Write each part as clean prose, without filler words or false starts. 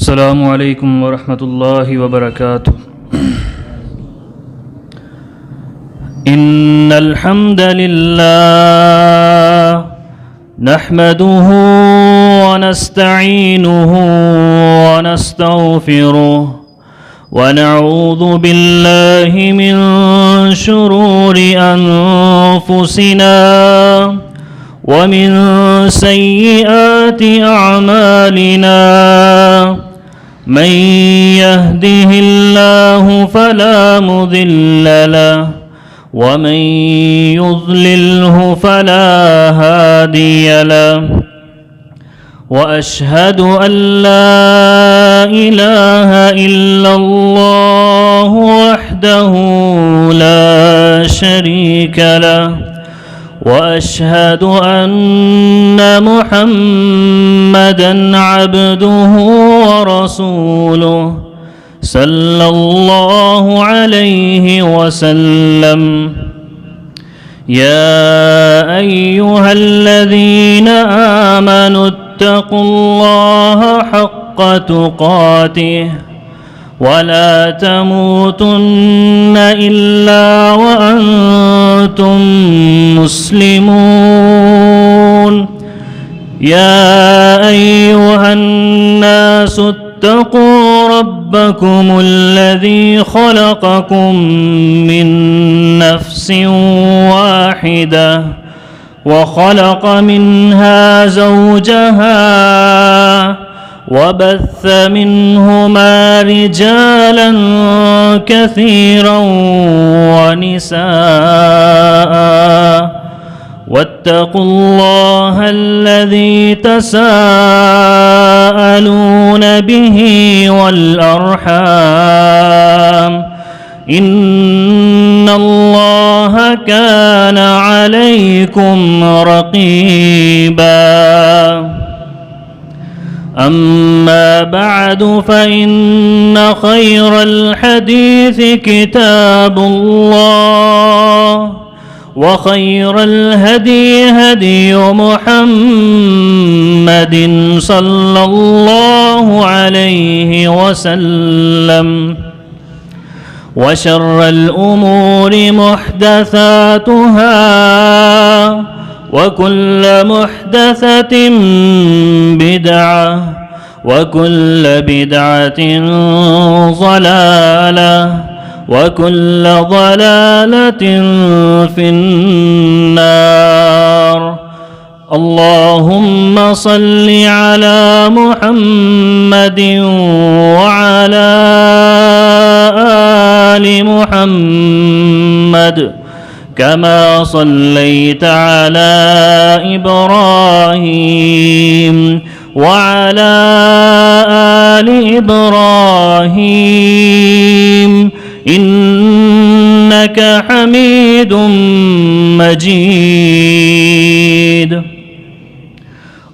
السلام علیکم ورحمۃ اللہ وبرکاتہ۔ ان الحمد للہ نحمده ونستعینه ونستغفره ونعوذ باللہ من شرور انفسنا ومن سیئات اعمالنا من يهده الله فلا مضل له ومن يضلله فلا هادي له وأشهد أن لا إله إلا الله وحده لا شريك له وأشهد أن محمدًا عبده ورسوله صلى الله عليه وسلم يا أيها الذين آمنوا اتقوا الله حق تقاته ولا تموتن إلا وأنتم مسلمون يا أيها الناس اتقوا ربكم الذي خلقكم من نفس واحدة وخلق منها زوجها وبث منهما رجالا كثيرا ونساء واتقوا الله الذي تساءلون به والأرحام إن الله كان عليكم رقيبا أما بعد فإن خير الحديث كتاب الله وخير الهدي هدي محمد صلى الله عليه وسلم وشر الأمور محدثاتها وكل محدثة بدعة وكل بدعة ضلالة وكل ضلالة في النار اللهم صل على محمد وعلى آل محمد كما صليت على إبراهيم وعلى آل إبراهيم إنك حميد مجيد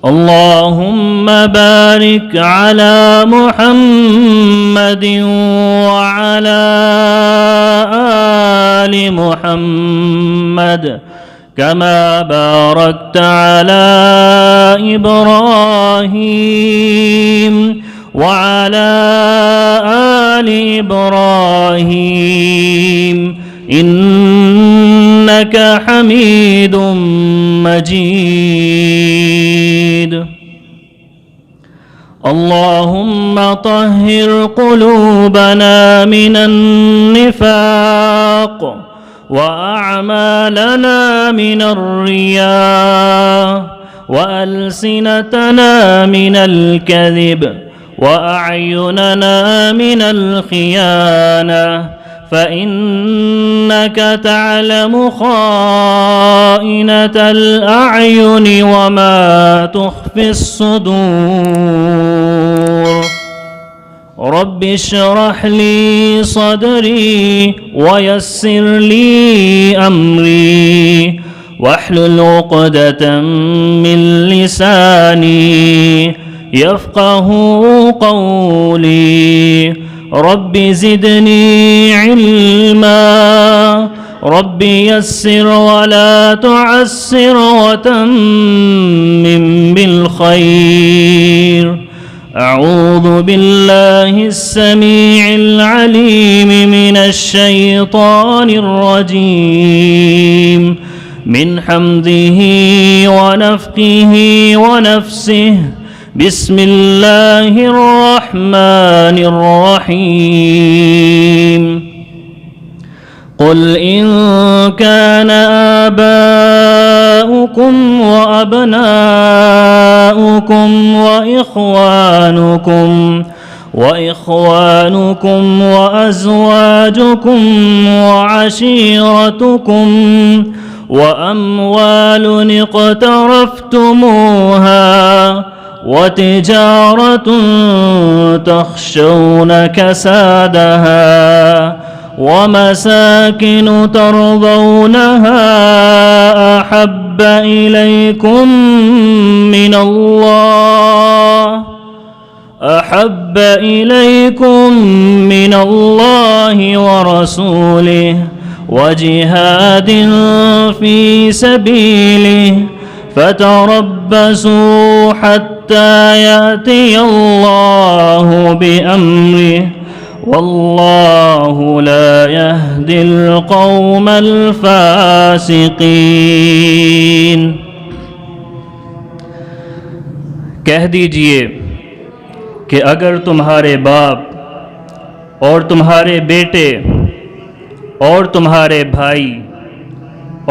اللهم بارك على محمد وعلى آل محمد كما باركت على إبراهيم وعلى آل إبراهيم إنك حميد مجيد اللهم طهر قلوبنا من النفاق وأعمالنا من الرياء وألسنتنا من الكذب وأعيننا من الخيانة فإنك تعلم خائنة الأعين وما تخفي الصدور رب اشرح لي صدري ويسر لي أمري واحلل عقدة من لساني يفقه قولي رب زدني علما رب يسر ولا تعسر وتمم بالخير أعوذ بالله السميع العليم من الشيطان الرجيم من حمده ونفخه ونفسه بسم الله الرحمن الرحيم قل إن كان آباؤكم وأبناؤكم وإخوانكم وأزواجكم وعشيرتكم وأموال اقترفتموها وتجارة تخشون كسادها ومساكن ترضونها أحب إليكم من الله ورسوله وجهاد في سبيله فتربصوا حتى يأتي الله بأمره والله لا يهدي القوم الفاسقين۔ کہہ دیجئے کہ اگر تمہارے باپ اور تمہارے بیٹے اور تمہارے بھائی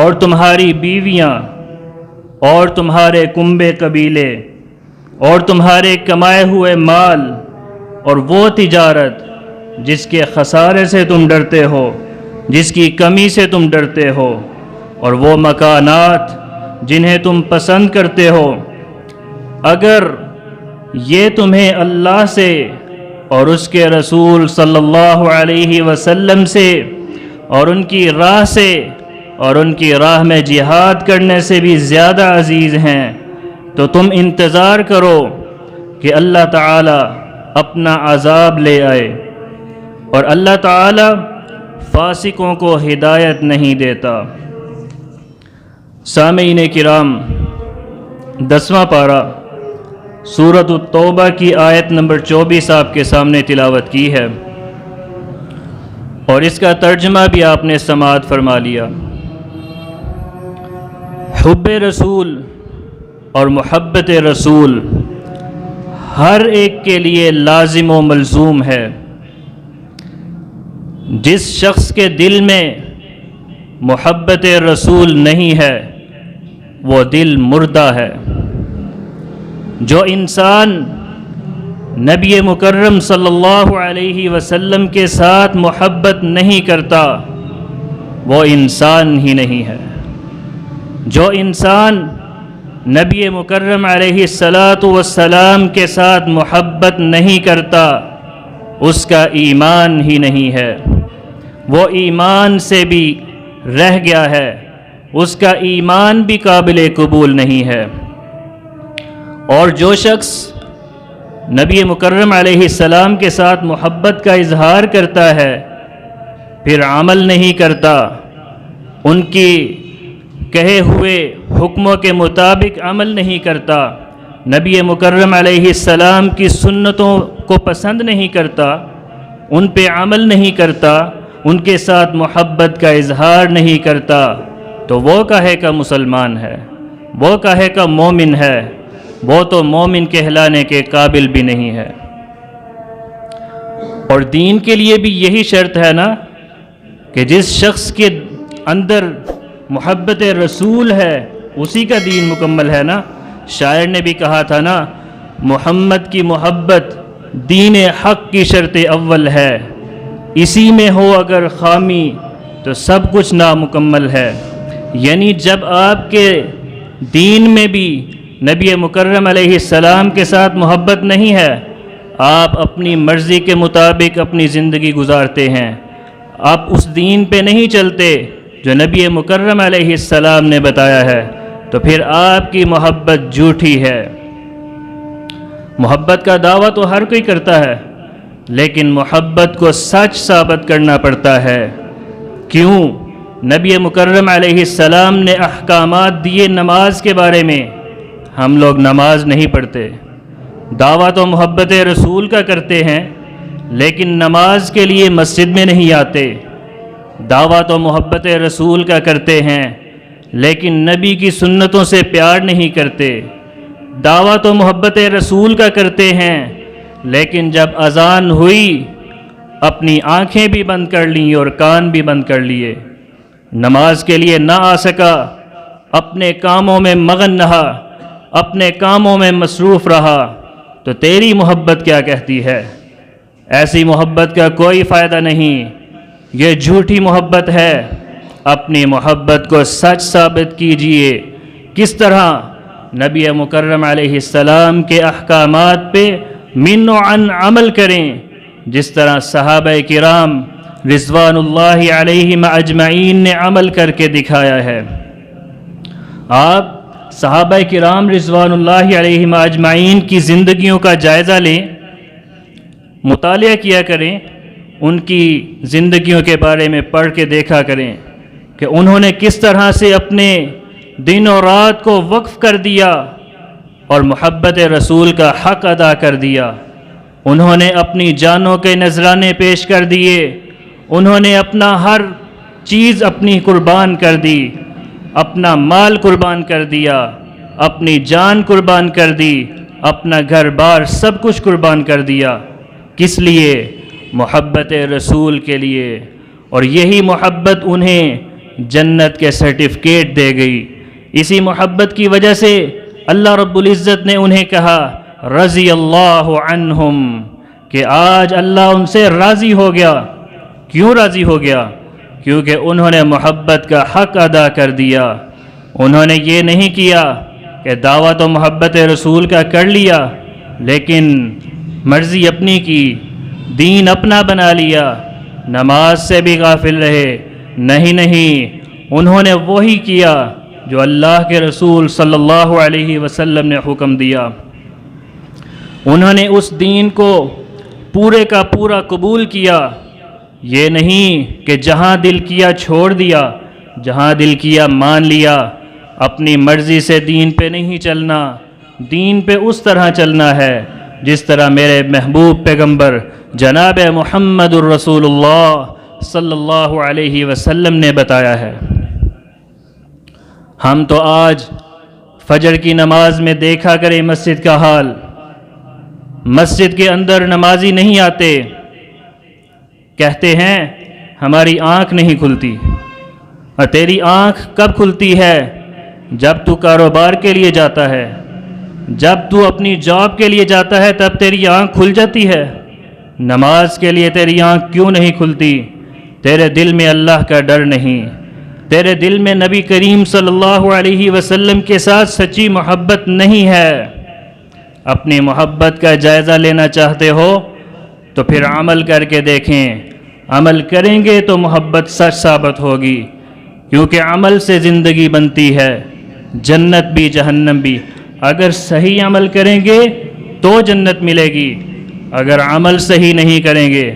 اور تمہاری بیویاں اور تمہارے کنبے قبیلے اور تمہارے کمائے ہوئے مال اور وہ تجارت جس کے خسارے سے تم ڈرتے ہو، جس کی کمی سے تم ڈرتے ہو، اور وہ مکانات جنہیں تم پسند کرتے ہو، اگر یہ تمہیں اللہ سے اور اس کے رسول صلی اللہ علیہ وسلم سے اور ان کی راہ سے اور ان کی راہ میں جہاد کرنے سے بھی زیادہ عزیز ہیں، تو تم انتظار کرو کہ اللہ تعالی اپنا عذاب لے آئے، اور اللہ تعالی فاسقوں کو ہدایت نہیں دیتا۔ سامعین کرام، 10واں پارہ سورۃ التوبہ کی آیت نمبر 24 آپ کے سامنے تلاوت کی ہے، اور اس کا ترجمہ بھی آپ نے سماعت فرما لیا۔ حب رسول اور محبت رسول ہر ایک کے لیے لازم و ملزوم ہے۔ جس شخص کے دل میں محبت رسول نہیں ہے وہ دل مردہ ہے۔ جو انسان نبی مکرم صلی اللہ علیہ وسلم کے ساتھ محبت نہیں کرتا وہ انسان ہی نہیں ہے۔ جو انسان نبی مکرم علیہ السلام کے ساتھ محبت نہیں کرتا اس کا ایمان ہی نہیں ہے، وہ ایمان سے بھی رہ گیا ہے، اس کا ایمان بھی قابل قبول نہیں ہے۔ اور جو شخص نبی مکرم علیہ السلام کے ساتھ محبت کا اظہار کرتا ہے پھر عمل نہیں کرتا، ان کی کہے ہوئے حکموں کے مطابق عمل نہیں کرتا، نبی مکرم علیہ السلام کی سنتوں کو پسند نہیں کرتا، ان پہ عمل نہیں کرتا، ان کے ساتھ محبت کا اظہار نہیں کرتا، تو وہ کہے کا مسلمان ہے، وہ کہے کا مومن ہے، وہ تو مومن کہلانے کے قابل بھی نہیں ہے۔ اور دین کے لیے بھی یہی شرط ہے نا کہ جس شخص کے اندر محبت رسول ہے اسی کا دین مکمل ہے نا۔ شاعر نے بھی کہا تھا نا، محمد کی محبت دین حق کی شرط اول ہے، اسی میں ہو اگر خامی تو سب کچھ نامکمل ہے۔ یعنی جب آپ کے دین میں بھی نبی مکرم علیہ السلام کے ساتھ محبت نہیں ہے، آپ اپنی مرضی کے مطابق اپنی زندگی گزارتے ہیں، آپ اس دین پہ نہیں چلتے جو نبی مکرم علیہ السلام نے بتایا ہے، تو پھر آپ کی محبت جھوٹی ہے۔ محبت کا دعویٰ تو ہر کوئی کرتا ہے، لیکن محبت کو سچ ثابت کرنا پڑتا ہے۔ کیوں؟ نبی مکرم علیہ السلام نے احکامات دیے نماز کے بارے میں، ہم لوگ نماز نہیں پڑھتے، دعوت و محبت رسول کا کرتے ہیں لیکن نماز کے لیے مسجد میں نہیں آتے، دعوت و محبت رسول کا کرتے ہیں لیکن نبی کی سنتوں سے پیار نہیں کرتے، دعوت و محبت رسول کا کرتے ہیں لیکن جب اذان ہوئی اپنی آنکھیں بھی بند کر لیں اور کان بھی بند کر لیے، نماز کے لیے نہ آ سکا، اپنے کاموں میں مگن رہا، اپنے کاموں میں مصروف رہا، تو تیری محبت کیا کہتی ہے؟ ایسی محبت کا کوئی فائدہ نہیں، یہ جھوٹی محبت ہے۔ اپنی محبت کو سچ ثابت کیجئے۔ کس طرح؟ نبی مکرم علیہ السلام کے احکامات پہ من و عن عمل کریں، جس طرح صحابہ کرام رضوان اللہ علیہم اجمعین نے عمل کر کے دکھایا ہے۔ آپ صحابہ کرام رضوان اللہ علیہم اجمعین کی زندگیوں کا جائزہ لیں، مطالعہ کیا کریں، ان کی زندگیوں کے بارے میں پڑھ کے دیکھا کریں کہ انہوں نے کس طرح سے اپنے دن و رات کو وقف کر دیا اور محبت رسول کا حق ادا کر دیا۔ انہوں نے اپنی جانوں کے نذرانے پیش کر دیے، انہوں نے اپنا ہر چیز اپنی قربان کر دی، اپنا مال قربان کر دیا، اپنی جان قربان کر دی، اپنا گھر بار سب کچھ قربان کر دیا۔ کس لیے؟ محبت رسول کے لیے، اور یہی محبت انہیں جنت کے سرٹیفکیٹ دے گئی۔ اسی محبت کی وجہ سے اللہ رب العزت نے انہیں کہا رضی اللہ عنہم، کہ آج اللہ ان سے راضی ہو گیا۔ کیوں راضی ہو گیا؟ کیونکہ انہوں نے محبت کا حق ادا کر دیا۔ انہوں نے یہ نہیں کیا کہ دعوت و محبت رسول کا کر لیا لیکن مرضی اپنی کی، دین اپنا بنا لیا، نماز سے بھی غافل رہے۔ نہیں، انہوں نے وہی کیا جو اللہ کے رسول صلی اللہ علیہ وسلم نے حکم دیا۔ انہوں نے اس دین کو پورے کا پورا قبول کیا، یہ نہیں کہ جہاں دل کیا چھوڑ دیا، جہاں دل کیا مان لیا۔ اپنی مرضی سے دین پہ نہیں چلنا، دین پہ اس طرح چلنا ہے جس طرح میرے محبوب پیغمبر جناب محمد الرسول اللہ صلی اللہ علیہ وسلم نے بتایا ہے۔ ہم تو آج فجر کی نماز میں دیکھا کریں مسجد کا حال، مسجد کے اندر نمازی نہیں آتے، کہتے ہیں ہماری آنکھ نہیں کھلتی۔ اور تیری آنکھ کب کھلتی ہے؟ جب تو کاروبار کے لیے جاتا ہے، جب تو اپنی جاب کے لیے جاتا ہے تب تیری آنکھ کھل جاتی ہے۔ نماز کے لیے تیری آنکھ کیوں نہیں کھلتی؟ تیرے دل میں اللہ کا ڈر نہیں، تیرے دل میں نبی کریم صلی اللہ علیہ وسلم کے ساتھ سچی محبت نہیں ہے۔ اپنی محبت کا جائزہ لینا چاہتے ہو تو پھر عمل کر کے دیکھیں، عمل کریں گے تو محبت سچ ثابت ہوگی، کیونکہ عمل سے زندگی بنتی ہے، جنت بھی جہنم بھی۔ اگر صحیح عمل کریں گے تو جنت ملے گی، اگر عمل صحیح نہیں کریں گے،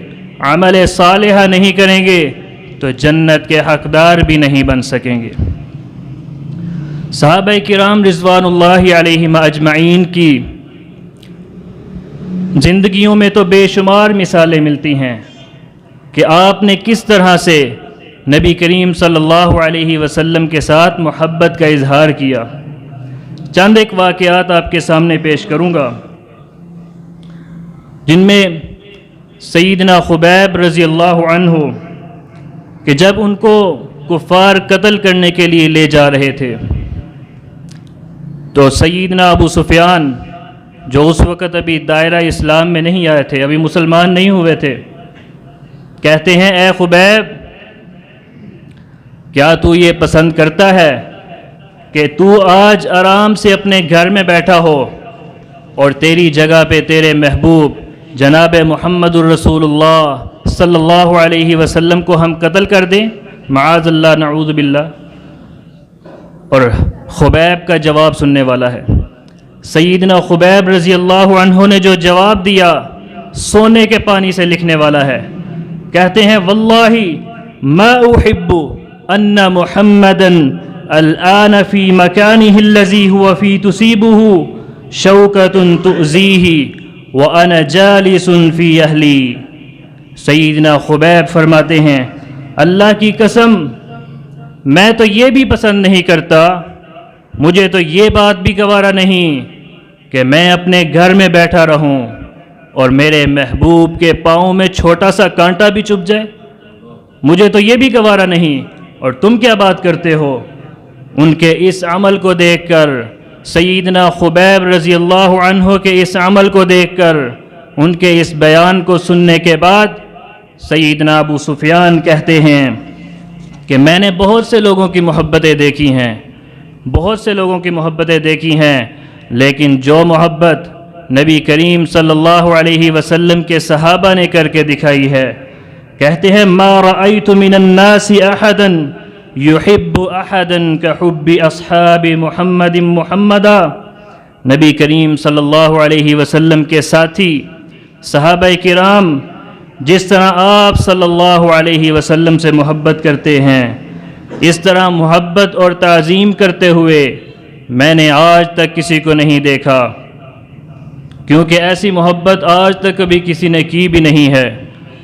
عمل صالحہ نہیں کریں گے تو جنت کے حقدار بھی نہیں بن سکیں گے۔ صحابہ کرام رضوان اللہ علیہم اجمعین کی زندگیوں میں تو بے شمار مثالیں ملتی ہیں کہ آپ نے کس طرح سے نبی کریم صلی اللہ علیہ وسلم کے ساتھ محبت کا اظہار کیا۔ چند ایک واقعات آپ کے سامنے پیش کروں گا جن میں سیدنا خبیب رضی اللہ عنہ کہ جب ان کو کفار قتل کرنے کے لیے لے جا رہے تھے تو سیدنا ابو سفیان جو اس وقت ابھی دائرہ اسلام میں نہیں آئے تھے، ابھی مسلمان نہیں ہوئے تھے، کہتے ہیں اے خبیب کیا تو یہ پسند کرتا ہے کہ تو آج آرام سے اپنے گھر میں بیٹھا ہو اور تیری جگہ پہ تیرے محبوب جناب محمد الرسول اللہ صلی اللہ علیہ وسلم کو ہم قتل کر دیں؟ معاذ اللہ، نعوذ باللہ۔ اور خبیب کا جواب سننے والا ہے، سیدنا خبیب رضی اللہ عنہ نے جو جواب دیا سونے کے پانی سے لکھنے والا ہے۔ کہتے ہیں واللہ ما احب ان محمدا الآن فی مکانہ الذی هو فی تصیبہ شوکۃ تؤذیہ وانا جالس فی اہلی۔ سیدنا خبیب فرماتے ہیں اللہ کی قسم میں تو یہ بھی پسند نہیں کرتا، مجھے تو یہ بات بھی گوارا نہیں کہ میں اپنے گھر میں بیٹھا رہوں اور میرے محبوب کے پاؤں میں چھوٹا سا کانٹا بھی چبھ جائے، مجھے تو یہ بھی گوارا نہیں، اور تم کیا بات کرتے ہو؟ ان کے اس عمل کو دیکھ کر، سیدنا خبیب رضی اللہ عنہ کے اس عمل کو دیکھ کر، ان کے اس بیان کو سننے کے بعد سیدنا ابو سفیان کہتے ہیں کہ میں نے بہت سے لوگوں کی محبتیں دیکھی ہیں، بہت سے لوگوں کی محبتیں دیکھی ہیں، لیکن جو محبت نبی کریم صلی اللہ علیہ وسلم کے صحابہ نے کر کے دکھائی ہے، کہتے ہیں ما رأیت من الناس احدا یحب احدا کحب اصحاب محمد محمدا۔ نبی کریم صلی اللہ علیہ وسلم کے ساتھی صحابہ کرام جس طرح آپ صلی اللہ علیہ وسلم سے محبت کرتے ہیں، اس طرح محبت اور تعظیم کرتے ہوئے میں نے آج تک کسی کو نہیں دیکھا، کیونکہ ایسی محبت آج تک کبھی کسی نے کی بھی نہیں ہے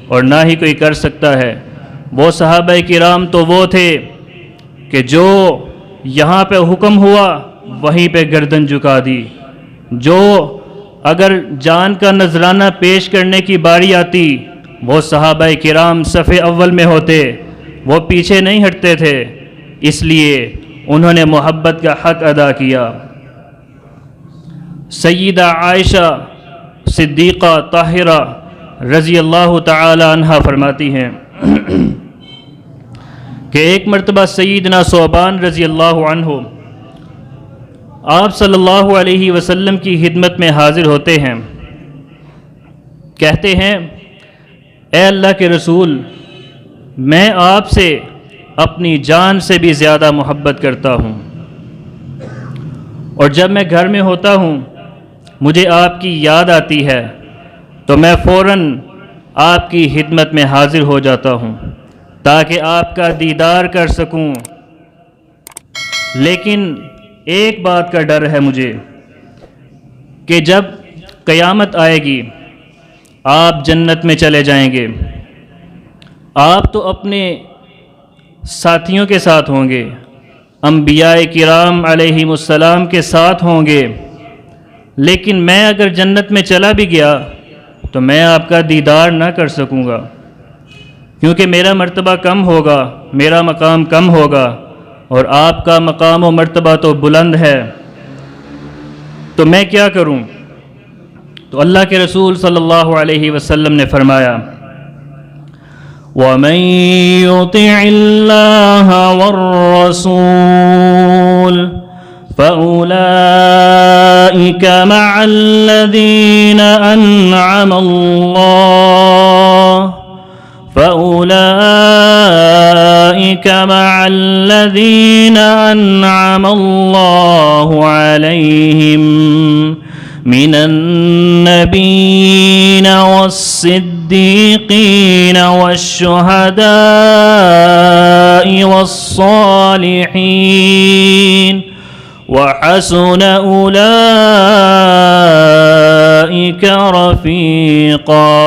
اور نہ ہی کوئی کر سکتا ہے۔ وہ صحابہ کرام تو وہ تھے کہ جو یہاں پہ حکم ہوا وہیں پہ گردن جھکا دی، جو اگر جان کا نذرانہ پیش کرنے کی باری آتی وہ صحابہ کرام صف اول میں ہوتے، وہ پیچھے نہیں ہٹتے تھے، اس لیے انہوں نے محبت کا حق ادا کیا۔ سیدہ عائشہ صدیقہ طاہرہ رضی اللہ تعالی عنہا فرماتی ہیں کہ ایک مرتبہ سیدنا ثوبان رضی اللہ عنہ آپ صلی اللہ علیہ وسلم کی خدمت میں حاضر ہوتے ہیں، کہتے ہیں اے اللہ کے رسول، میں آپ سے اپنی جان سے بھی زیادہ محبت کرتا ہوں، اور جب میں گھر میں ہوتا ہوں مجھے آپ کی یاد آتی ہے تو میں فوراً آپ کی خدمت میں حاضر ہو جاتا ہوں تاکہ آپ کا دیدار کر سکوں، لیکن ایک بات کا ڈر ہے مجھے کہ جب قیامت آئے گی آپ جنت میں چلے جائیں گے، آپ تو اپنے ساتھیوں کے ساتھ ہوں گے، انبیاء کرام علیہم السلام کے ساتھ ہوں گے، لیکن میں اگر جنت میں چلا بھی گیا تو میں آپ کا دیدار نہ کر سکوں گا، کیونکہ میرا مرتبہ کم ہوگا، میرا مقام کم ہوگا، اور آپ کا مقام و مرتبہ تو بلند ہے، تو میں کیا کروں؟ تو اللہ کے رسول صلی اللہ علیہ وسلم نے فرمایا وَمَن يُطِعِ اللَّهَ وَالرَّسُولَ فَأُولَئِكَ مَعَ الَّذِينَ أَنْعَمَ اللَّهُ فَأُولَئِكَ مَعَ الَّذِينَ أَنْعَمَ اللَّهُ عَلَيْهِمْ من النبيين والصديقين والشهداء والصالحين وحسن أولئك رفيقا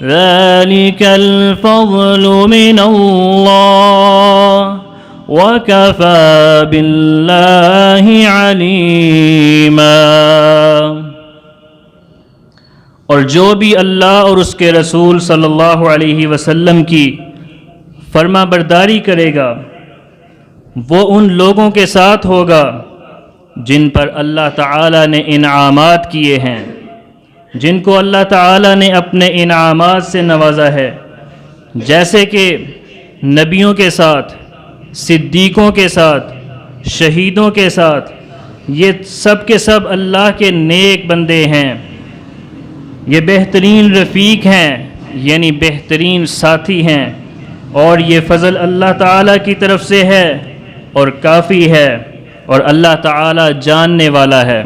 ذلك الفضل من الله وَكَفَى بِاللَّهِ عَلِيمًا۔ اور جو بھی اللہ اور اس کے رسول صلی اللہ علیہ وسلم کی فرما برداری کرے گا وہ ان لوگوں کے ساتھ ہوگا جن پر اللہ تعالی نے انعامات کیے ہیں، جن کو اللہ تعالی نے اپنے انعامات سے نوازا ہے، جیسے کہ نبیوں کے ساتھ، صدیقوں کے ساتھ، شہیدوں کے ساتھ، یہ سب کے سب اللہ کے نیک بندے ہیں، یہ بہترین رفیق ہیں، یعنی بہترین ساتھی ہیں، اور یہ فضل اللہ تعالیٰ کی طرف سے ہے اور کافی ہے، اور اللہ تعالیٰ جاننے والا ہے۔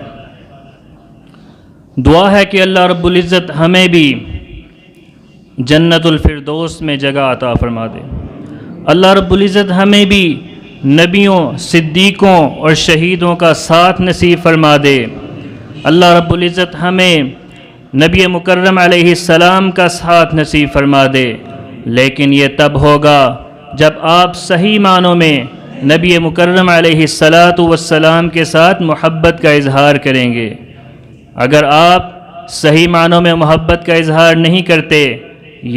دعا ہے کہ اللہ رب العزت ہمیں بھی جنت الفردوس میں جگہ عطا فرما دے، اللہ رب العزت ہمیں بھی نبیوں، صدیقوں اور شہیدوں کا ساتھ نصیب فرما دے، اللہ رب العزت ہمیں نبی مکرم علیہ السلام کا ساتھ نصیب فرما دے، لیکن یہ تب ہوگا جب آپ صحیح معنوں میں نبی مکرم علیہ السلام کے ساتھ محبت کا اظہار کریں گے۔ اگر آپ صحیح معنوں میں محبت کا اظہار نہیں کرتے،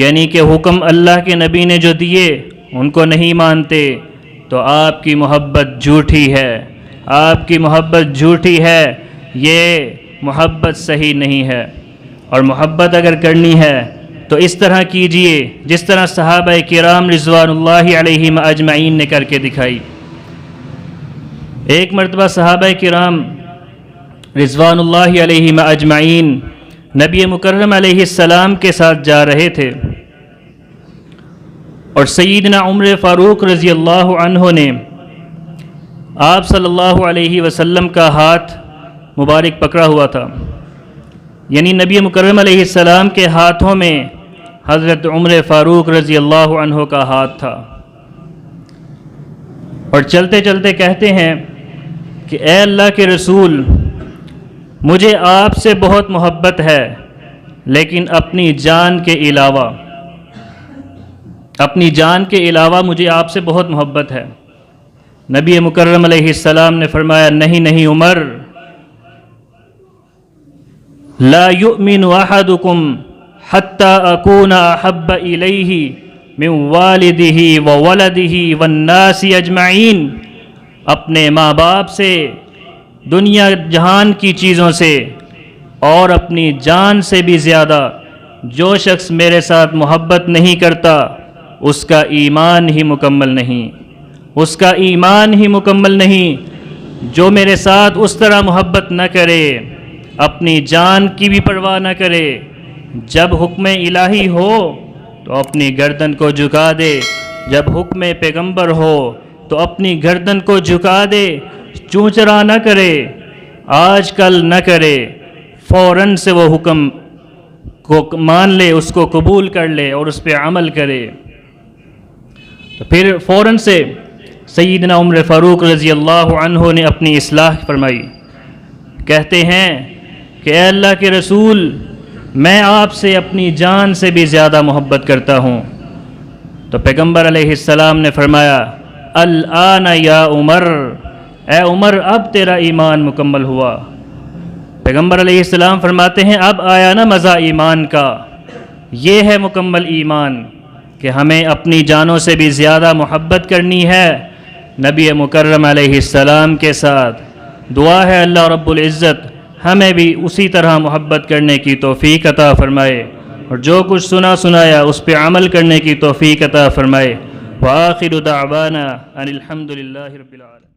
یعنی کہ حکم اللہ کے نبی نے جو دیے ان کو نہیں مانتے، تو آپ کی محبت جھوٹی ہے، آپ کی محبت جھوٹی ہے، یہ محبت صحیح نہیں ہے۔ اور محبت اگر کرنی ہے تو اس طرح کیجئے جس طرح صحابہ کرام رضوان اللہ علیہم اجمعین نے کر کے دکھائی۔ ایک مرتبہ صحابہ کرام رضوان اللہ علیہم اجمعین نبی مکرم علیہ السلام کے ساتھ جا رہے تھے، اور سیدنا عمر فاروق رضی اللہ عنہ نے آپ صلی اللہ علیہ وسلم کا ہاتھ مبارک پکڑا ہوا تھا، یعنی نبی مکرم علیہ السلام کے ہاتھوں میں حضرت عمر فاروق رضی اللہ عنہ کا ہاتھ تھا، اور چلتے چلتے کہتے ہیں کہ اے اللہ کے رسول، مجھے آپ سے بہت محبت ہے، لیکن اپنی جان کے علاوہ مجھے آپ سے بہت محبت ہے۔ نبی مکرم علیہ السلام نے فرمایا نہیں عمر، لا یؤمن احدکم حتی اکون احب الیہ من والدہ وولدہ والناس اجمعین۔ اپنے ماں باپ سے، دنیا جہان کی چیزوں سے، اور اپنی جان سے بھی زیادہ جو شخص میرے ساتھ محبت نہیں کرتا اس کا ایمان ہی مکمل نہیں، اس کا ایمان ہی مکمل نہیں۔ جو میرے ساتھ اس طرح محبت نہ کرے، اپنی جان کی بھی پرواہ نہ کرے، جب حکم الہی ہو تو اپنی گردن کو جھکا دے، جب حکم پیغمبر ہو تو اپنی گردن کو جھکا دے، چونچرا نہ کرے، آج کل نہ کرے، فوراً سے وہ حکم کو مان لے، اس کو قبول کر لے اور اس پہ عمل کرے۔ تو پھر فوراً سے سیدنا عمر فاروق رضی اللہ عنہ نے اپنی اصلاح فرمائی، کہتے ہیں کہ اے اللہ کے رسول، میں آپ سے اپنی جان سے بھی زیادہ محبت کرتا ہوں۔ تو پیغمبر علیہ السلام نے فرمایا الآن یا عمر، اے عمر اب تیرا ایمان مکمل ہوا۔ پیغمبر علیہ السلام فرماتے ہیں اب آیا نا مزہ ایمان کا، یہ ہے مکمل ایمان کہ ہمیں اپنی جانوں سے بھی زیادہ محبت کرنی ہے نبی مکرم علیہ السلام کے ساتھ۔ دعا ہے اللہ رب العزت ہمیں بھی اسی طرح محبت کرنے کی توفیق عطا فرمائے، اور جو کچھ سنایا اس پہ عمل کرنے کی توفیق عطا فرمائے۔ وآخر دعوانا ان الحمد للہ رب العالمین۔